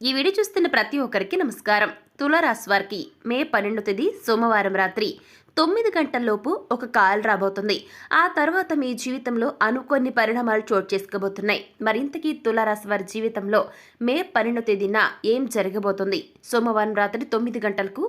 ఈ వీడియో చూస్తున్న ప్రతి ఒక్కరికి నమస్కారం. తులారాశి వారికి మే 12 తేదీ సోమవారం రాత్రి 9 గంటల్లోపు ఒక కాల్ రాబోతుంది. ఆ తర్వాత మీ జీవితంలో అనుకోని పరిణామాలు చోటు చేసుకోబోతున్నాయి. మరింతకీ తులారాశి వారి జీవితంలో మే 12 తేదీన ఏం జరగబోతుంది? సోమవారం రాత్రి 9 గంటలకు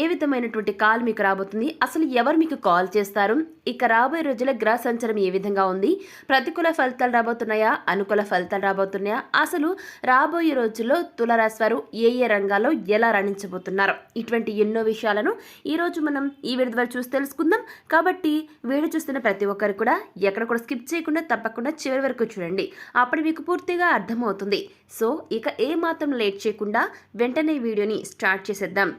ఏ విధమైనటువంటి కాల్ మీకు రాబోతుంది? అసలు ఎవరు మీకు కాల్ చేస్తారు? ఇక రాబోయే రోజుల గ్రహ సంచారం ఏ విధంగా ఉంది? ప్రతికూల ఫలితాలు రాబోతున్నాయా? అనుకూల ఫలితాలు రాబోతున్నాయా? అసలు రాబోయే రోజుల్లో తులారాశి వారు ఏ రంగాల్లో ఎలా రాణించబోతున్నారు? ఇటువంటి ఎన్నో విషయాలను ఈరోజు మనం ఈ వీడియో ద్వారా చూసి తెలుసుకుందాం. కాబట్టి వీడియో చూస్తున్న ప్రతి ఒక్కరు కూడా ఎక్కడ కూడా స్కిప్ చేయకుండా తప్పకుండా చివరి వరకు చూడండి. అప్పుడు మీకు పూర్తిగా అర్థమవుతుంది. సో ఇక ఏ మాత్రం లేట్ చేయకుండా వెంటనే వీడియోని స్టార్ట్ చేసేద్దాం.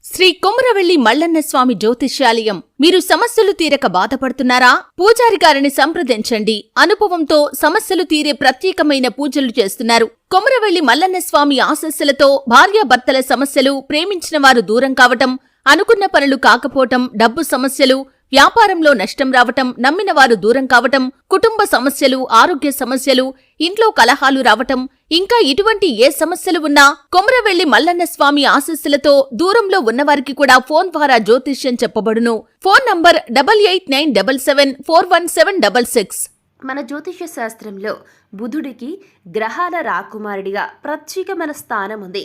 శ్రీ కొమరవెల్లి మల్లన్న స్వామి జ్యోతిష్యాలయం. మీరు సమస్యలు తీరక బాధపడుతున్నారా? పూజారి గారిని సంప్రదించండి. అనుభవంతో సమస్యలు తీరే ప్రత్యేకమైన పూజలు చేస్తున్నారు. కొమరవెల్లి మల్లన్న స్వామి ఆశస్సులతో భార్యాభర్తల సమస్యలు, ప్రేమించిన వారు దూరం కావటం, అనుకున్న పనులు కాకపోవటం, డబ్బు సమస్యలు, వ్యాపారంలో నష్టం రావటం, నమ్మిన వారు దూరం కావటం, కుటుంబ సమస్యలు, ఆరోగ్య సమస్యలు, ఇంట్లో కలహాలు రావటం, ఇంకా ఇటువంటి ఏ సమస్యలు ఉన్నా కొమరవెల్లి మల్లన్న స్వామి ఆశీస్సులతో దూరంలో ఉన్నవారికి కూడా ఫోన్ ద్వారా జ్యోతిష్యం చెప్పబడును. Phone number 8897741766. మన జ్యోతిష శాస్త్రంలో బుధుడికి గ్రహాల రాకుమారుడిగా ప్రత్యేకమైన స్థానం ఉంది.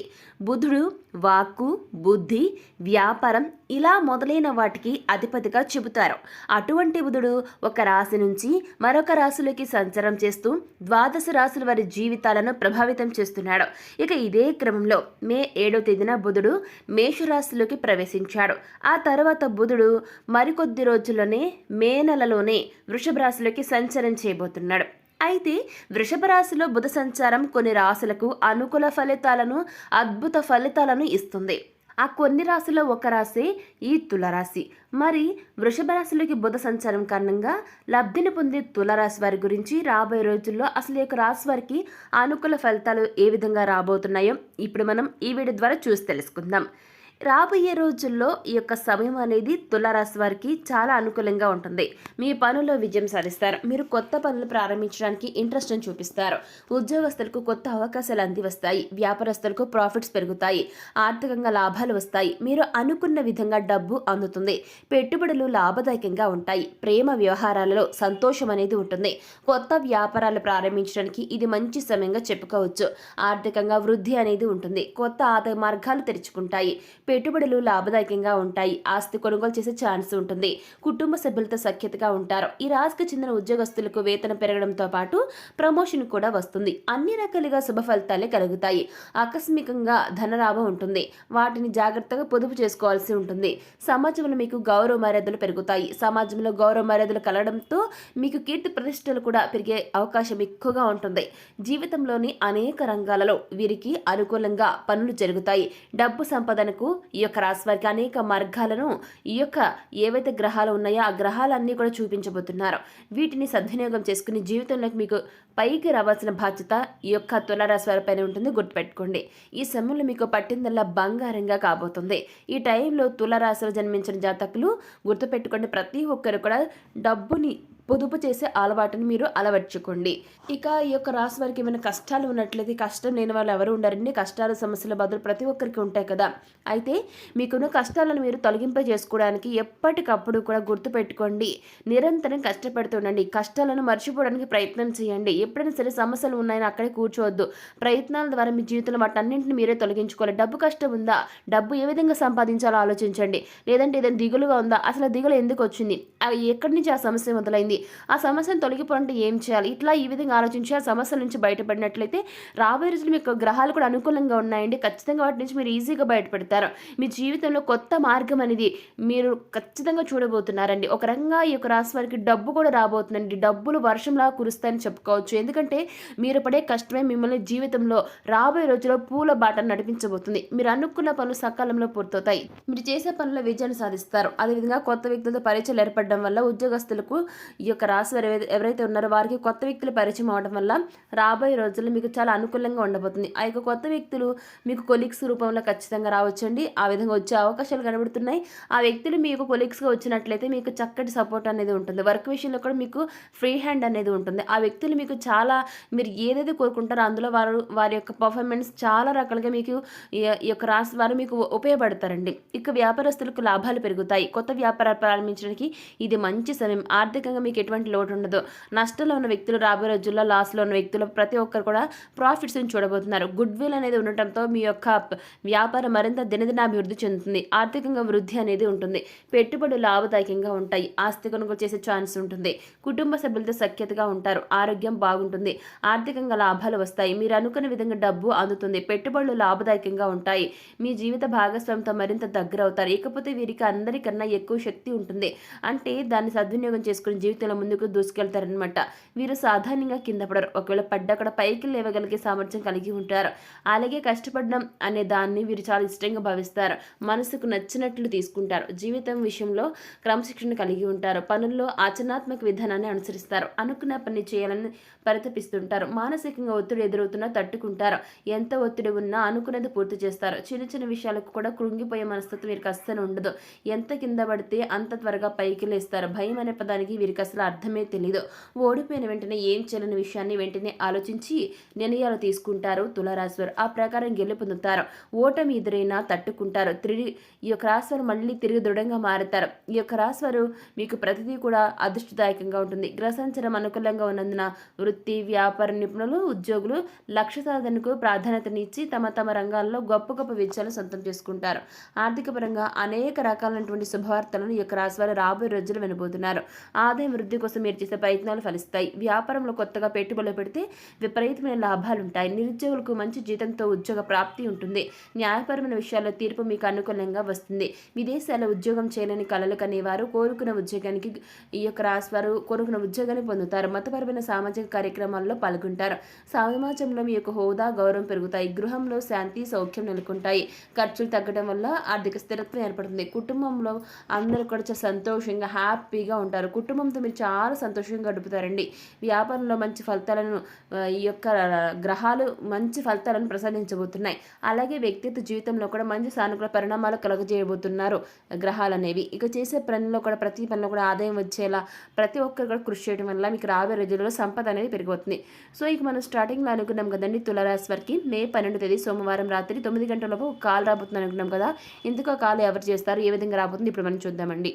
బుధుడు వాక్కు, బుద్ధి, వ్యాపారం ఇలా మొదలైన వాటికి అధిపతిగా చెబుతారు. అటువంటి బుధుడు ఒక రాశి నుంచి మరొక రాశిలోకి సంచారం చేస్తూ ద్వాదశ రాశుల వారి జీవితాలను ప్రభావితం చేస్తున్నాడు. ఇక ఇదే క్రమంలో మే 7వ తేదీన బుధుడు మేషరాశిలోకి ప్రవేశించాడు. ఆ తర్వాత బుధుడు మరికొద్ది రోజుల్లోనే మే నెలలోనే వృషభ రాశిలోకి సంచారం చేయబోతున్నాడు. అయితే వృషభ రాశిలో బుధ సంచారం కొన్ని రాశులకు అనుకూల ఫలితాలను, అద్భుత ఫలితాలను ఇస్తుంది. ఆ కొన్ని రాశిలో ఒక రాశి ఈ తులారాశి. మరి వృషభ రాశిలోకి బుధ సంచారం కారణంగా లబ్ధిని పొందే తులారాశి వారి గురించి రాబోయే రోజుల్లో అసలు ఈ యొక్క రాశి వారికి అనుకూల ఫలితాలు ఏ విధంగా రాబోతున్నాయో ఇప్పుడు మనం ఈ వీడియో ద్వారా చూసి తెలుసుకుందాం. రాబోయే రోజుల్లో ఈ యొక్క సమయం అనేది తులారాశి వారికి చాలా అనుకూలంగా ఉంటుంది. మీ పనుల్లో విజయం సాధిస్తారు. మీరు కొత్త పనులు ప్రారంభించడానికి ఇంట్రెస్ట్ అని చూపిస్తారు. ఉద్యోగస్తులకు కొత్త అవకాశాలు అంది వస్తాయి. వ్యాపారస్తులకు ప్రాఫిట్స్ పెరుగుతాయి. ఆర్థికంగా లాభాలు వస్తాయి. మీరు అనుకున్న విధంగా డబ్బు అందుతుంది. పెట్టుబడులు లాభదాయకంగా ఉంటాయి. ప్రేమ వ్యవహారాలలో సంతోషం అనేది ఉంటుంది. కొత్త వ్యాపారాలు ప్రారంభించడానికి ఇది మంచి సమయంగా చెప్పుకోవచ్చు. ఆర్థికంగా వృద్ధి అనేది ఉంటుంది. కొత్త ఆదాయ మార్గాలు తెరుచుకుంటాయి. పెట్టుబడులు లాభదాయకంగా ఉంటాయి. ఆస్తి కొనుగోలు చేసే ఛాన్స్ ఉంటుంది. కుటుంబ సభ్యులతో సఖ్యతగా ఉంటారు. ఈ రాశికి చెందిన ఉద్యోగస్తులకు వేతనం పెరగడంతో పాటు ప్రమోషన్ కూడా వస్తుంది. అన్ని రకాలుగా శుభ ఫలితాలే కలుగుతాయి. ఆకస్మికంగా ధనలాభం ఉంటుంది. వాటిని జాగ్రత్తగా పొదుపు చేసుకోవాల్సి ఉంటుంది. సమాజంలో మీకు గౌరవ మర్యాదలు పెరుగుతాయి. సమాజంలో గౌరవ మర్యాదలు కలగడంతో మీకు కీర్తి ప్రతిష్టలు కూడా పెరిగే అవకాశం ఎక్కువగా ఉంటుంది. జీవితంలోని అనేక రంగాలలో వీరికి అనుకూలంగా పనులు జరుగుతాయి. డబ్బు సంపదనకు ఈ యొక్క రాశి వారికి అనేక మార్గాలను ఈ యొక్క ఏవైతే గ్రహాలు ఉన్నాయో ఆ గ్రహాలన్నీ కూడా చూపించబోతున్నారు. వీటిని సద్వినియోగం చేసుకుని జీవితంలోకి మీకు పైకి రావాల్సిన బాధ్యత ఈ యొక్క తులారాశి వారి పైన ఉంటుంది. గుర్తుపెట్టుకోండి, ఈ సమయంలో మీకు పట్టిందల్లా బంగారంగా కాబోతుంది. ఈ టైంలో తులారాశిలో జన్మించిన జాతకులు గుర్తుపెట్టుకోండి, ప్రతి ఒక్కరు కూడా డబ్బుని పొదుపు చేసే అలవాటుని మీరు అలవర్చుకోండి. ఇక ఈ యొక్క రాశి వారికి ఏమైనా కష్టాలు ఉన్నట్లయితే, కష్టం లేని వాళ్ళు ఎవరు ఉండారండి. కష్టాలు, సమస్యల బాధలు ప్రతి ఒక్కరికి ఉంటాయి కదా. అయితే మీకున్న కష్టాలను మీరు తొలగింపజేసుకోవడానికి ఎప్పటికప్పుడు కూడా గుర్తుపెట్టుకోండి, నిరంతరం కష్టపడుతుండండి. కష్టాలను మర్చిపోవడానికి ప్రయత్నం చేయండి. ఎప్పుడైనా సరే సమస్యలు ఉన్నాయని అక్కడే కూర్చోవద్దు. ప్రయత్నాల ద్వారా మీ జీవితంలో వాటన్నింటిని మీరే తొలగించుకోవాలి. డబ్బు కష్టం ఉందా? డబ్బు ఏ విధంగా సంపాదించాలో ఆలోచించండి. లేదంటే ఏదైనా దిగులుగా ఉందా? అసలు దిగులు ఎందుకు వచ్చింది? ఎక్కడి నుంచి ఆ సమస్య మొదలైంది? ఆ సమస్యను తొలగిపోవాలంటే ఏం చేయాలి? ఇట్లా ఈ విధంగా ఆలోచించి ఆ సమస్యల నుంచి బయటపడినట్లయితే రాబోయే రోజులు మీకు గ్రహాలు కూడా అనుకూలంగా ఉన్నాయండి. ఖచ్చితంగా వాటి నుంచి మీరు ఈజీగా బయటపడతారు. మీ జీవితంలో కొత్త మార్గం అనేది మీరు ఖచ్చితంగా చూడబోతున్నారండి. ఒక రకంగా ఈ యొక్క రాశి వారికి డబ్బు కూడా రాబోతుందండి. డబ్బులు వర్షంలా కురుస్తాయని చెప్పుకోవచ్చు. ఎందుకంటే మీరు పడే కష్టమే మిమ్మల్ని జీవితంలో రాబోయే రోజుల్లో పూల బాటను నడిపించబోతుంది. మీరు అనుకున్న పనులు సకాలంలో పూర్తవుతాయి. మీరు చేసే పనుల్లో విజయాన్ని సాధిస్తారు. అదేవిధంగా కొత్త వ్యక్తులతో పరిచయాలు ఏర్పడడం వల్ల ఉద్యోగస్తులకు యొక్క రాశి వారు ఎవరైతే ఉన్నారో వారికి కొత్త వ్యక్తులు పరిచయం అవడం వల్ల రాబోయే రోజుల్లో మీకు చాలా అనుకూలంగా ఉండబోతుంది. ఆ యొక్క కొత్త వ్యక్తులు మీకు కొలీగ్స్ రూపంలో ఖచ్చితంగా రావచ్చండి. ఆ విధంగా వచ్చే అవకాశాలు కనబడుతున్నాయి. ఆ వ్యక్తులు మీకు కొలీగ్స్గా వచ్చినట్లయితే మీకు చక్కటి సపోర్ట్ అనేది ఉంటుంది. వర్క్ విషయంలో కూడా మీకు ఫ్రీ హ్యాండ్ అనేది ఉంటుంది. ఆ వ్యక్తులు మీకు చాలా మీరు ఏదైతే కోరుకుంటారో అందులో వారి యొక్క పర్ఫార్మెన్స్ చాలా రకాలుగా మీకు ఈ యొక్క రాశి వారు మీకు ఉపయోగపడతారండి. ఇక వ్యాపారస్తులకు లాభాలు పెరుగుతాయి. కొత్త వ్యాపారాలు ప్రారంభించడానికి ఇది మంచి సమయం. ఆర్థికంగా మీకు ఎటువంటి లోటు ఉండదు. నష్టంలో ఉన్న వ్యక్తులు రాబోయే రోజుల్లో, లాస్లో ఉన్న వ్యక్తులు ప్రతి ఒక్కరు కూడా ప్రాఫిట్స్ని చూడబోతున్నారు. గుడ్ విల్ అనేది ఉండటంతో మీ యొక్క వ్యాపారం మరింత దినదినాభివృద్ధి చెందుతుంది. ఆర్థికంగా వృద్ధి అనేది ఉంటుంది. పెట్టుబడులు లాభదాయకంగా ఉంటాయి. ఆస్తి కొనుగోలు చేసే ఛాన్స్ ఉంటుంది. కుటుంబ సభ్యులతో సఖ్యతగా ఉంటారు. ఆరోగ్యం బాగుంటుంది. ఆర్థికంగా లాభాలు వస్తాయి. మీరు అనుకున్న విధంగా డబ్బు అందుతుంది. పెట్టుబడులు లాభదాయకంగా ఉంటాయి. మీ జీవిత భాగస్వామితో మరింత దగ్గర అవుతారు. ఇకపోతే వీరికి అందరికన్నా ఎక్కువ శక్తి ఉంటుంది. అంటే దాన్ని సద్వినియోగం చేసుకుని జీవితంలో ముందుకు దూసుకెళ్తారనమాట. వీరు సాధారణంగా కింద పడరు. ఒకవేళ పడ్డక్కడ పైకి లేవగలిగే సామర్థ్యం కలిగి ఉంటారు. అలాగే కష్టపడడం అనే దాన్ని వీరు చాలా ఇష్టంగా భావిస్తారు. మనసుకు నచ్చినట్లు తీసుకుంటారు. జీవితం విషయంలో క్రమశిక్షణ కలిగి ఉంటారు. పనుల్లో ఆచరణాత్మక విధానాన్ని అనుసరిస్తారు. అనుకున్న పని చేయాలని పరితపిస్తుంటారు. మానసికంగా ఒత్తిడి ఎదురవుతున్నా తట్టుకుంటారు. ఎంత ఒత్తిడి ఉన్నా అనుకున్నది పూర్తి చేస్తారు. చిన్న చిన్న విషయాలకు కూడా కృంగిపోయే మనస్తత్వం వీరికి అస్సలు ఉండదు. ఎంత కింద పడితే అంత త్వరగా పైకి లేస్తారు. భయం అనే పదానికి వీరికి అసలు అర్థమే తెలియదు. ఓడిపోయిన వెంటనే ఏం చేయాలనే విషయాన్ని వెంటనే ఆలోచించి నిర్ణయాలు తీసుకుంటారు తులారాశి వారు. ఆ ప్రకారం గెలుపొందుతారు. ఓటమి ఎదురైనా తట్టుకుంటారు. ఈ యొక్క రాశి వారు మళ్ళీ తిరిగి దృఢంగా మారుతారు. ఈ యొక్క రాశి వారు మీకు ప్రతిదీ కూడా అదృష్టదాయకంగా ఉంటుంది. గ్రహ సంచారం అనుకూలంగా ఉన్నందున వృత్తి, వ్యాపార నిపుణులు, ఉద్యోగులు లక్ష్య సాధనకు ప్రాధాన్యతనిచ్చి తమ తమ రంగాల్లో గొప్ప గొప్ప విజయాలు సొంతం చేసుకుంటారు. ఆర్థిక పరంగా అనేక రకాలైనటువంటి శుభవార్తలను ఈ యొక్క రాశి వారు రాబోయే రోజులు వినబోతున్నారు. ఆదాయం వృద్ధి కోసం మీరు చేసే ప్రయత్నాలు ఫలిస్తాయి. వ్యాపారంలో కొత్తగా పెట్టుబడులు పెడితే విపరీతమైన లాభాలు ఉంటాయి. నిరుద్యోగులకు మంచి జీతంతో ఉద్యోగ ప్రాప్తి ఉంటుంది. న్యాయపరమైన విషయాల్లో తీర్పు మీకు అనుకూలంగా వస్తుంది. విదేశాల్లో ఉద్యోగం చేయాలని కలలు కనేవారు కోరుకున్న ఉద్యోగానికి ఈ యొక్క రాశి వారు కోరుకున్న ఉద్యోగాన్ని పొందుతారు. మతపరమైన సామాజిక కార్యక్రమాల్లో పాల్గొంటారు. సమాజంలో మీ యొక్క హోదా, గౌరవం పెరుగుతాయి. గృహంలో శాంతి, సౌఖ్యం నెలకొంటాయి. ఖర్చులు తగ్గడం వల్ల ఆర్థిక స్థిరత్వం ఏర్పడుతుంది. కుటుంబంలో అందరూ కూడా చాలా సంతోషంగా హ్యాపీగా ఉంటారు. కుటుంబంతో మీరు చాలా సంతోషంగా గడుపుతారండి. వ్యాపారంలో మంచి ఫలితాలను ఈ యొక్క గ్రహాలు మంచి ఫలితాలను ప్రసాదించబోతున్నాయి. అలాగే వ్యక్తిత్వ జీవితంలో కూడా మంచి సానుకూల పరిణామాలు కలుగజేయబోతున్నారు గ్రహాలు అనేవి. ఇక చేసే పనిలో కూడా ప్రతి పనిలో కూడా ఆదాయం వచ్చేలా ప్రతి ఒక్కరు కూడా కృషి చేయడం వల్ల మీకు రాబోయే రోజుల్లో సంపద అనేది పెరిగిపోతుంది. సో ఇక మనం స్టార్టింగ్లో అనుకున్నాం కదండి తులారాశి వారికి మే 12వ తేదీ సోమవారం రాత్రి 9 గంటలలోపు కాల్ రాబోతుంది అనుకున్నాం కదా. ఎందుకు ఆ కాల్ ఎవరు చేస్తారు, ఏ విధంగా రాబోతుంది ఇప్పుడు మనం చూద్దామండి.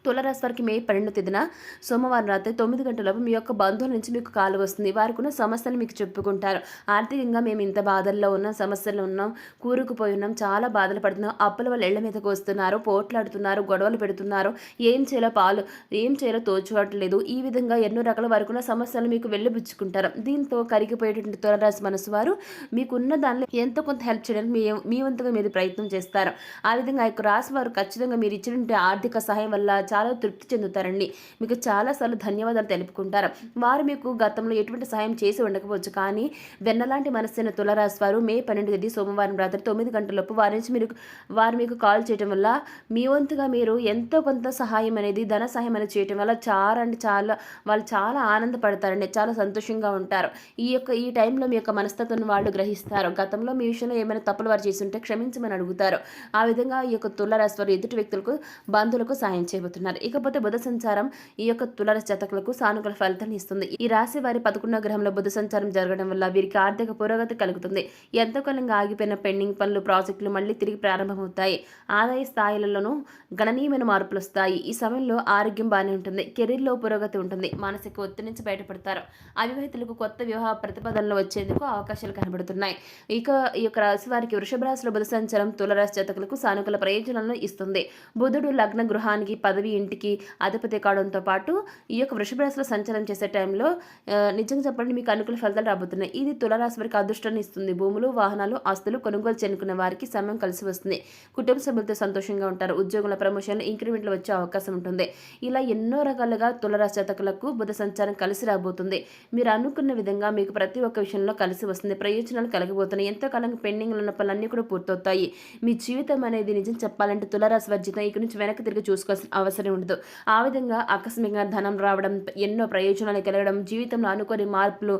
తులారాశి వారికి మే 12వ తేదీన సోమవారం రాత్రి 9 గంటలలోపు మీ యొక్క బంధువుల నుంచి మీకు కాల్ వస్తుంది. వారికి ఉన్న సమస్యలు మీకు చెప్పుకుంటారు. ఆర్థికంగా మేము ఇంత బాధల్లో ఉన్నాం, సమస్యలు ఉన్నాం, కూరుకుపోయి ఉన్నాం, చాలా బాధలు పడుతున్నాం, అప్పుల వల్ల ఇళ్ల మీదకి వస్తున్నారు, పోట్లాడుతున్నారు, గొడవలు పెడుతున్నారు, ఏం చేయాలో తోచుకోవట్లేదు. ఈ విధంగా ఎన్నో రకాల వారికి ఉన్న సమస్యలు మీకు వెళ్ళిపుచ్చుకుంటారు. దీంతో కరిగిపోయేటువంటి తులారాశి మనసు వారు మీకున్న దానిలో ఎంతో కొంత హెల్ప్ చేయడానికి మీ వంతుగా మీరు ప్రయత్నం చేస్తారు. ఆ విధంగా ఆ యొక్క రాశి వారు ఖచ్చితంగా మీరు ఇచ్చినటువంటి ఆర్థిక సహాయం వల్ల చాలా తృప్తి చెందుతారండి. మీకు చాలాసార్లు ధన్యవాదాలు తెలుపుకుంటారు. వారు మీకు గతంలో ఎటువంటి సహాయం చేసి ఉండకపోవచ్చు, కానీ వెన్నలాంటి మనస్సైన తులారాశి వారు మే 12వ తేదీ సోమవారం రాత్రి 9 గంటలలోపు వారు మీకు కాల్ చేయడం వల్ల మీ వంతుగా మీరు ఎంతో కొంత సహాయం అనేది ధన సహాయం అనేది చేయడం వల్ల వాళ్ళు చాలా ఆనందపడతారండి. చాలా సంతోషంగా ఉంటారు. ఈ టైంలో మీ యొక్క మనస్తత్వం వాళ్ళు గ్రహిస్తారు. గతంలో మీ విషయంలో ఏమైనా తప్పులు వారు చేసి ఉంటే క్షమించమని అడుగుతారు. ఆ విధంగా ఈ యొక్క తులారాశి వారు ఎదుటి వ్యక్తులకు, బంధువులకు సహాయం చేయబోతున్నారు. ఇకపోతే బుధ సంచారం ఈ యొక్క తులారాశి జాతకులకు సానుకూల ఫలితాన్ని ఇస్తుంది. ఈ రాశి వారి 11వ గ్రహంలో బుధ సంచారం జరగడం వల్ల వీరికి ఆర్థిక పురోగతి కలుగుతుంది. ఎంతో కాలంగా ఆగిపోయిన పెండింగ్ పనులు, ప్రాజెక్టులు మళ్ళీ తిరిగి ప్రారంభమవుతాయి. ఆదాయ స్థాయిలలోనూ గణనీయమైన మార్పులు వస్తాయి. ఈ సమయంలో ఆరోగ్యం బాగానే ఉంటుంది. కెరీర్లో పురోగతి ఉంటుంది. మానసిక ఒత్తిడి నుంచి బయటపడతారు. అవివాహితులకు కొత్త వివాహ ప్రతిపాదనలు వచ్చేందుకు అవకాశాలు కనబడుతున్నాయి. ఇక ఈ యొక్క రాశి వారికి వృషభ రాశిలో బుధ సంచారం తులారాశి జాతకులకు సానుకూల ప్రయోజనాలను ఇస్తుంది. బుధుడు లగ్న గృహానికి, పదవి, ఇంటికి అధిపతి కావడంతో పాటు ఈ యొక్క వృషభ రాశిలో సంచారం చేసే టైంలో నిజంగా చెప్పండి మీకు అనుకూల ఫలితాలు రాబోతున్నాయి. ఇది తులారాశి వారికి అదృష్టాన్ని ఇస్తుంది. భూములు, వాహనాలు, ఆస్తులు కొనుగోలు చేనుకునే వారికి సమయం కలిసి వస్తుంది. కుటుంబ సభ్యులతో సంతోషంగా ఉంటారు. ఉద్యోగుల ప్రమోషన్లు, ఇంక్రిమెంట్లు వచ్చే అవకాశం ఉంటుంది. ఇలా ఎన్నో రకాలుగా తులారాశి జాతకులకు బుధ సంచారం కలిసి రాబోతుంది. మీరు అనుకున్న విధంగా మీకు ప్రతి ఒక్క విషయంలో కలిసి వస్తుంది. ప్రయోజనాలు కలగబోతున్నాయి. ఎంతో కాలంగా పెండింగ్లో ఉన్న పనులన్నీ కూడా పూర్తవుతాయి. మీ జీవితం అనేది నిజం చెప్పాలంటే తులారాశి వారి జీవితం ఇక్కడి నుంచి వెనక్కి తిరిగి చూసుకోవాల్సిన అవసరం అవసరం ఉండదు. ఆ విధంగా ఆకస్మికంగా ధనం రావడం, ఎన్నో ప్రయోజనాలు కలగడం, జీవితంలో అనుకోని మార్పులు,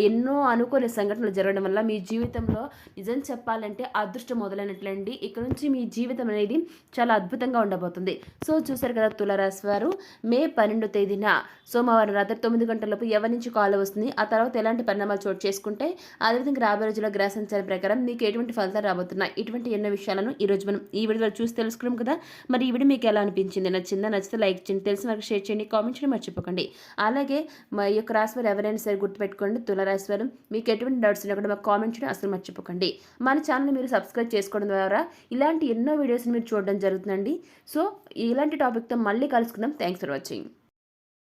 ఎన్నో అనుకోని సంఘటనలు జరగడం వల్ల మీ జీవితంలో నిజం చెప్పాలంటే అదృష్టం మొదలైనట్లండి. ఇక నుంచి మీ జీవితం అనేది చాలా అద్భుతంగా ఉండబోతుంది. సో చూసారు కదా తులారాశి వారు, మే 12 తేదీన సోమవారం రాత్రి 9 గంటలలోపు ఎవరి నుంచి కాల్ వస్తుంది, ఆ తర్వాత ఎలాంటి పరిణామాలు చోటు చేసుకుంటే, అదేవిధంగా రాబోయే రోజుల్లో గ్రహ సంచారం ప్రకారం మీకు ఎటువంటి ఫలితాలు రాబోతున్నాయి, ఇటువంటి ఎన్నో విషయాలను ఈరోజు మనం ఈ వీడియోలో చూసి తెలుసుకున్నాం కదా. మరి ఈ వీడియో మీకు ఎలా అనిపించింది, నచ్చిందా? నచ్చితే లైక్ చేయండి, తెలిసిన వరకు షేర్ చేయండి, కామెంట్ చేయడం మర్చిపోకండి. అలాగే మా యొక్క రాశి వారు ఎవరైనా సరే గుర్తుపెట్టుకోండి, తులారాశి వారు మీకు ఎటువంటి డౌట్స్ ఉన్నా కూడా మాకు కామెంట్ చేయడం అసలు మర్చిపోకండి. మన ఛానల్ని మీరు సబ్స్క్రైబ్ చేసుకోవడం ద్వారా ఇలాంటి ఎన్నో వీడియోస్ని మీరు చూడడం జరుగుతుందండి. సో ఇలాంటి టాపిక్తో మళ్ళీ కలుసుకుందాం. Thanks for watching.